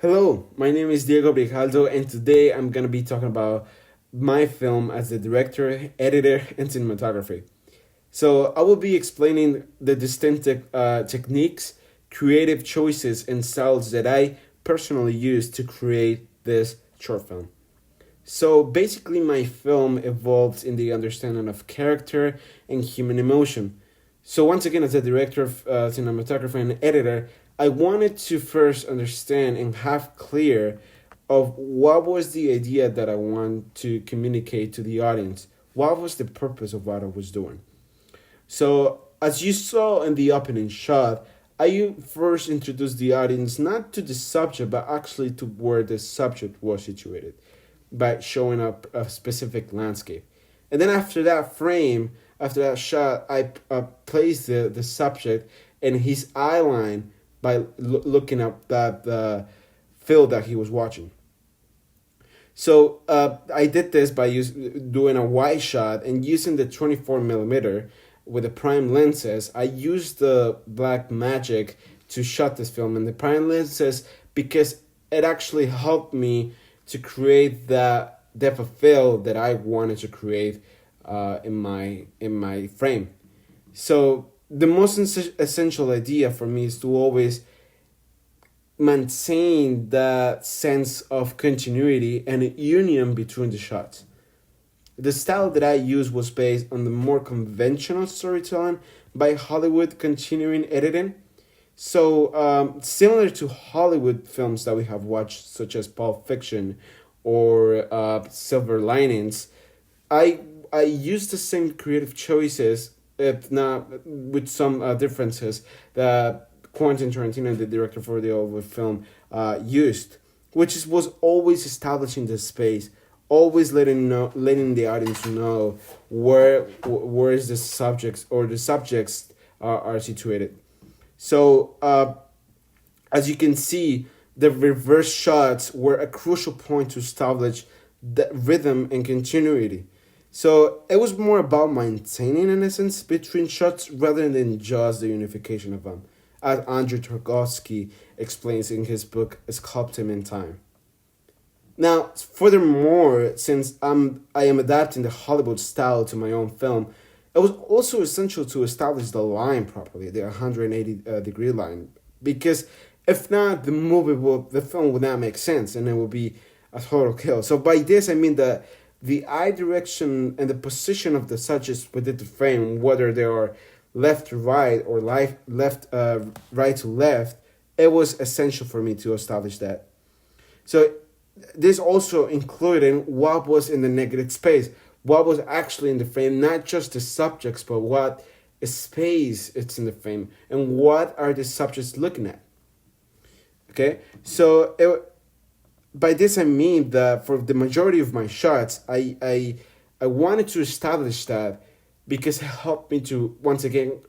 Hello, my name is Diego Brijaldo, and today I'm going to be talking about my film as the director, editor, and cinematography. So, I will be explaining the distinctive techniques, creative choices, and styles that I personally use to create this short film. So, basically, my film evolves in the understanding of character and human emotion. So, once again, as a director, cinematographer, and editor, I wanted to first understand and have clear of what was the idea that I want to communicate to the audience. What was the purpose of what I was doing? So, as you saw in the opening shot, I first introduced the audience not to the subject, but actually to where the subject was situated by showing up a specific landscape. And then after that frame, after that shot, I placed the subject and his eye line by looking up that field that he was watching. So I did this by doing a wide shot and using the 24 millimeter with the prime lenses. I used the black magic to shot this film and the prime lenses because it actually helped me to create that depth of field that I wanted to create in my frame. So the most essential idea for me is to always maintain that sense of continuity and union between the shots. The style that I used was based on the more conventional storytelling by Hollywood continuing editing. So, similar to Hollywood films that we have watched, such as Pulp Fiction or Silver Linings, I I used the same creative choices, if not with some differences that Quentin Tarantino, the director for the over film, used, which was always establishing the space, always letting the audience know where is the subjects or the subjects are situated. So as you can see, the reverse shots were a crucial point to establish the rhythm and continuity. So it was more about maintaining an essence between shots rather than just the unification of them, as Andrei Tarkovsky explains in his book Sculpting in Time. Now, furthermore, since I am adapting the Hollywood style to my own film, it was also essential to establish the line properly, the 180 degree line, because if not, the film would not make sense and it would be a total kill. So by this, I mean that the eye direction and the position of the subjects within the frame, whether they are left to right or right to left, it was essential for me to establish that. So this also including what was in the negative space, what was actually in the frame, not just the subjects, but what space it's in the frame, and what are the subjects looking at. Okay, so by this I mean that for the majority of my shots, I wanted to establish that because it helped me to once again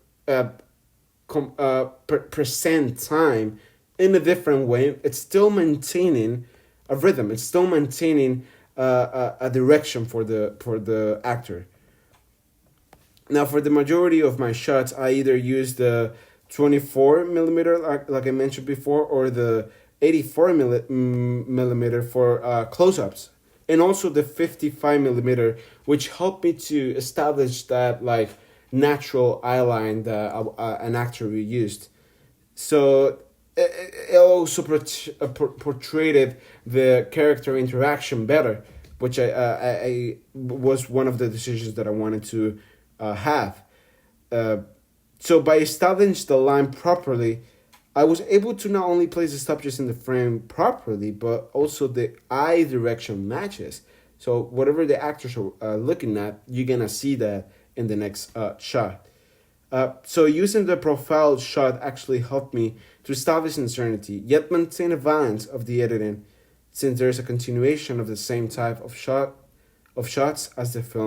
present time in a different way. It's still maintaining a rhythm. It's still maintaining a direction for the actor. Now, for the majority of my shots, I either use the 24 millimeter, like I mentioned before, or the 84 millimeter for close ups, and also the 55 millimeter, which helped me to establish that like natural eye line that an actor used. So it also portrayed the character interaction better, which I was one of the decisions that I wanted to have. Uh, so by establishing the line properly, I was able to not only place the subjects in the frame properly, but also the eye direction matches. So whatever the actors are looking at, you're gonna see that in the next shot. So using the profile shot actually helped me to establish uncertainty, yet maintain a balance of the editing, since there's a continuation of the same type of shots as the film.